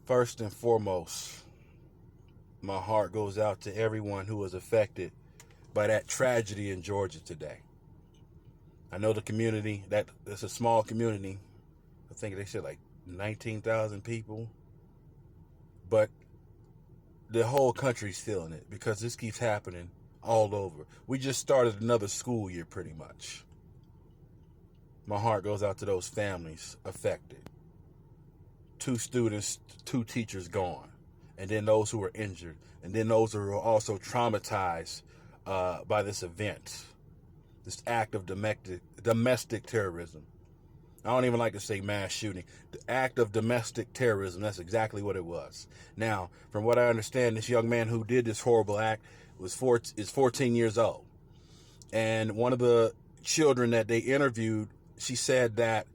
First and foremost, my heart goes out to everyone who was affected by that tragedy in Georgia today. I know the community, it's a small community. I think they said like 19,000 people. But the whole country's feeling it because this keeps happening all over. We just started another school year pretty much. My heart goes out to those families affected. 2 students, 2 teachers gone. And then those who were injured. And then those who were also traumatized by this event. This act of domestic terrorism. I don't even like to say mass shooting. The act of domestic terrorism, that's exactly what it was. Now, from what I understand, this young man who did this horrible act is 14 years old. And one of the children that they interviewed, she said that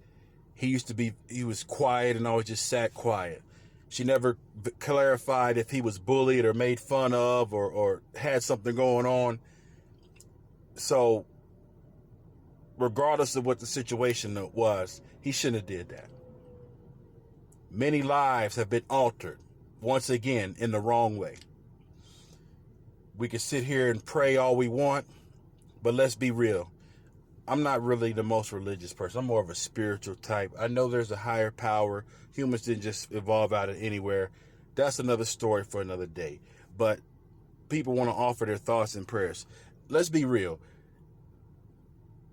he was quiet and always just sat quiet. She never clarified if he was bullied or made fun of or had something going on. So, regardless of what the situation was, he shouldn't have did that. Many lives have been altered, once again, in the wrong way. We can sit here and pray all we want, but let's be real. I'm not really the most religious person. I'm more of a spiritual type. I know there's a higher power. Humans didn't just evolve out of anywhere. That's another story for another day. But people want to offer their thoughts and prayers. Let's be real.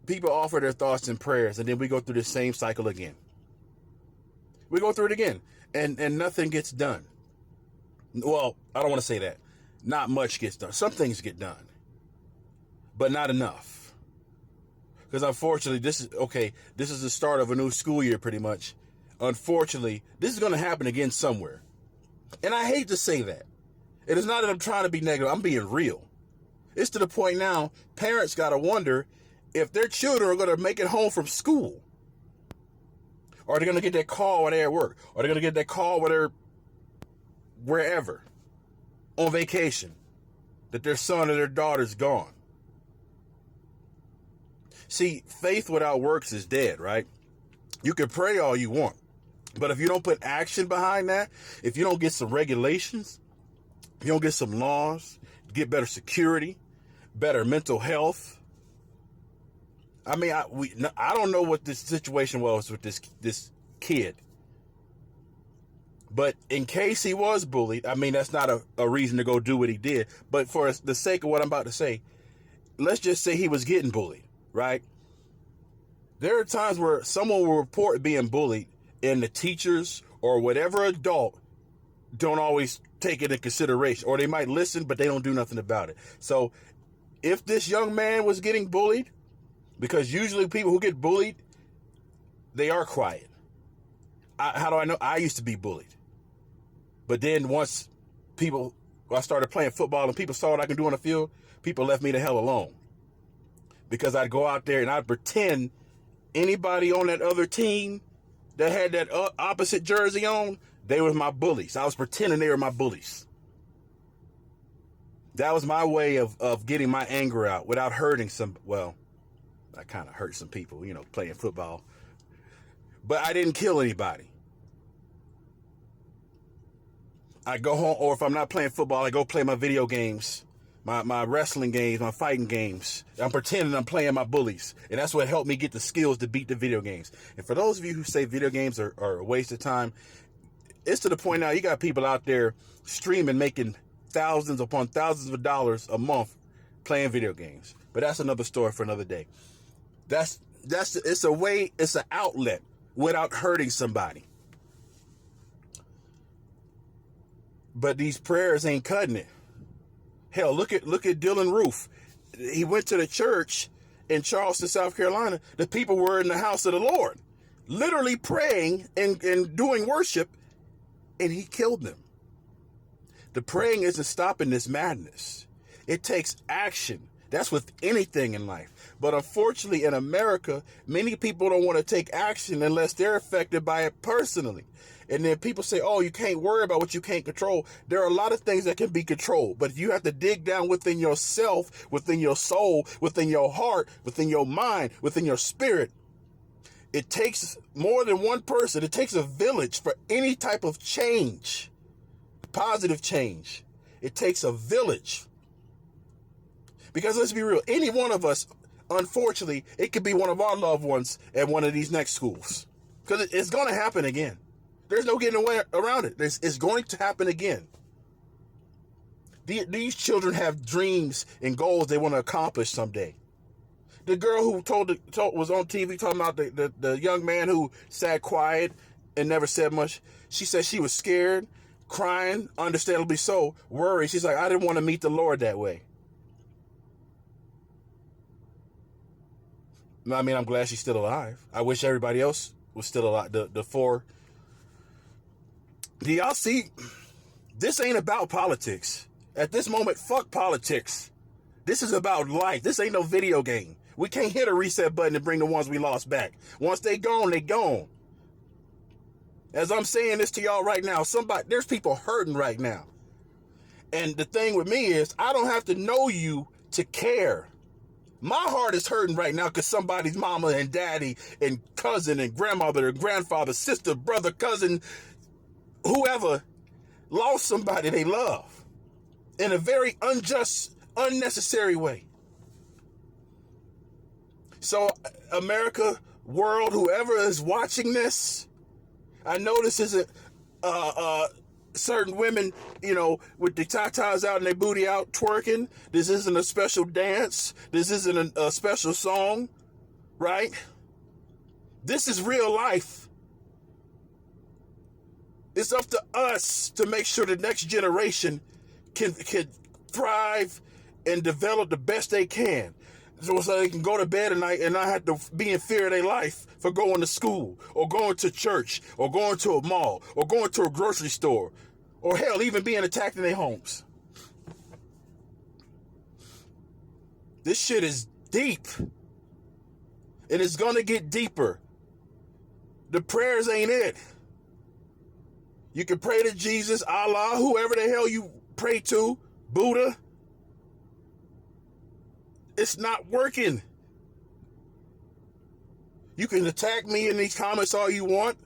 People offer their thoughts and prayers, and then we go through the same cycle again. We go through it again, and nothing gets done. Well, I don't want to say that. Not much gets done. Some things get done, but not enough. Because unfortunately, this is the start of a new school year pretty much. Unfortunately, this is going to happen again somewhere. And I hate to say that. It is not that I'm trying to be negative. I'm being real. It's to the point now, parents got to wonder if their children are going to make it home from school. Or are they going to get that call when they're at work? Or are they going to get that call when they're wherever, on vacation, that their son or their daughter's gone? See, faith without works is dead, right? You can pray all you want, but if you don't put action behind that, if you don't get some regulations, if you don't get some laws, get better security, better mental health. I mean, I don't know what this situation was with this kid, but in case he was bullied, I mean, that's not a reason to go do what he did. But for the sake of what I'm about to say, let's just say he was getting bullied. Right? There are times where someone will report being bullied and the teachers or whatever adult don't always take it into consideration, or they might listen, but they don't do nothing about it. So if this young man was getting bullied, because usually people who get bullied, they are quiet. How do I know? I used to be bullied. But then once I started playing football and people saw what I can do on the field, people left me the hell alone. Because I'd go out there and I'd pretend anybody on that other team that had that opposite jersey on, they were my bullies. I was pretending they were my bullies. That was my way of getting my anger out without hurting well, I kind of hurt some people, playing football. But I didn't kill anybody. I go home, or if I'm not playing football, I go play my video games. My wrestling games, my fighting games. I'm pretending I'm playing my bullies. And that's what helped me get the skills to beat the video games. And for those of you who say video games are a waste of time, it's to the point now you got people out there streaming, making thousands upon thousands of dollars a month playing video games. But that's another story for another day. It's a way, it's an outlet without hurting somebody. But these prayers ain't cutting it. Hell, look at Dylan Roof. He went to the church in Charleston, South Carolina. The people were in the house of the Lord, literally praying and doing worship, and he killed them. The praying isn't stopping this madness. It takes action. That's with anything in life. But unfortunately, in America, many people don't want to take action unless they're affected by it personally. And then people say, oh, you can't worry about what you can't control. There are a lot of things that can be controlled, but you have to dig down within yourself, within your soul, within your heart, within your mind, within your spirit. It takes more than one person. It takes a village for any type of change, positive change. It takes a village. Because let's be real, any one of us, unfortunately, it could be one of our loved ones at one of these next schools. Because it's going to happen again. There's no getting away around it. It's going to happen again. These children have dreams and goals they want to accomplish someday. The girl who was on TV talking about the young man who sat quiet and never said much. She said she was scared, crying, understandably so, worried. She's like, I didn't want to meet the Lord that way. I mean, I'm glad she's still alive. I wish everybody else was still alive. The four. Do y'all see? This ain't about politics. At this moment, fuck politics. This is about life. This ain't no video game. We can't hit a reset button and bring the ones we lost back. Once they gone, they gone. As I'm saying this to y'all right now, there's people hurting right now. And the thing with me is, I don't have to know you to care. My heart is hurting right now because somebody's mama and daddy and cousin and grandmother and grandfather, sister, brother, cousin, whoever, lost somebody they love in a very unjust, unnecessary way. So, America, world, whoever is watching this, I know this isn't certain women, with the tatas out and their booty out twerking. This isn't a special dance. This isn't a special song, right? This is real life. It's up to us to make sure the next generation can thrive and develop the best they can. So they can go to bed at night and not have to be in fear of their life for going to school or going to church or going to a mall or going to a grocery store or hell, even being attacked in their homes. This shit is deep. And it's going to get deeper. The prayers ain't it. You can pray to Jesus, Allah, whoever the hell you pray to, Buddha. It's not working. You can attack me in these comments all you want,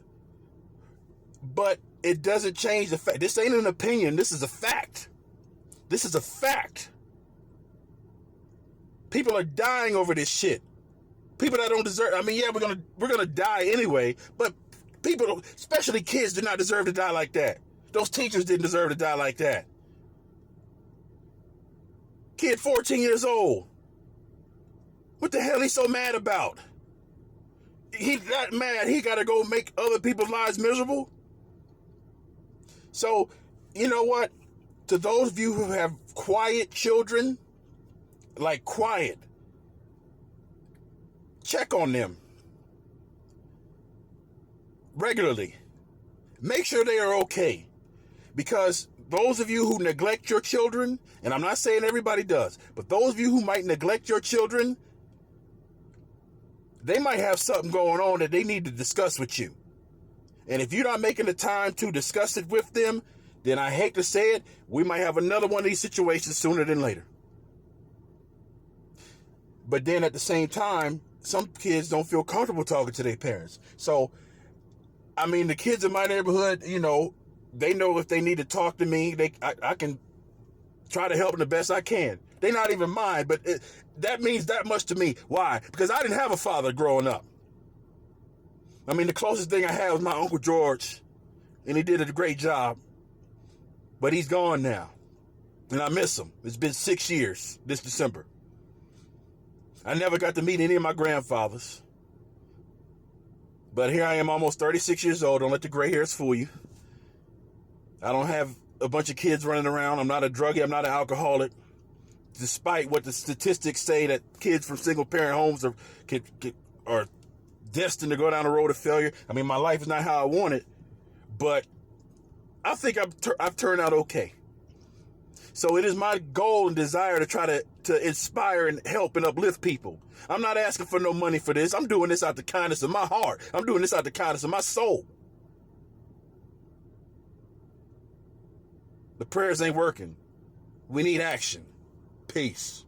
but it doesn't change the fact. This ain't an opinion. This is a fact. This is a fact. People are dying over this shit. People that don't deserve. I mean, yeah, we're gonna die anyway, but people, especially kids, do not deserve to die like that. Those teachers didn't deserve to die like that. Kid 14 years old. What the hell he so mad about? He's not mad. He got to go make other people's lives miserable. So, you know what? To those of you who have quiet children, like quiet, check on them regularly. Make sure they are okay. Because those of you who neglect your children, and I'm not saying everybody does, but those of you who might neglect your children, they might have something going on that they need to discuss with you. And if you're not making the time to discuss it with them, then I hate to say it, we might have another one of these situations sooner than later. But then at the same time, some kids don't feel comfortable talking to their parents. So, I mean, the kids in my neighborhood, they know if they need to talk to me, I can try to help them the best I can. They're not even mine, but that means that much to me. Why? Because I didn't have a father growing up. I mean, the closest thing I had was my Uncle George, and he did a great job. But he's gone now, and I miss him. It's been 6 years this December. I never got to meet any of my grandfathers. But here I am, almost 36 years old. Don't let the gray hairs fool you. I don't have a bunch of kids running around. I'm not a druggie. I'm not an alcoholic. Despite what the statistics say that kids from single-parent homes are destined to go down the road of failure. I mean, my life is not how I want it, but I think I've turned out okay. So it is my goal and desire to try to inspire and help and uplift people. I'm not asking for no money for this. I'm doing this out the kindness of my heart. I'm doing this out the kindness of my soul. The prayers ain't working. We need action. Peace.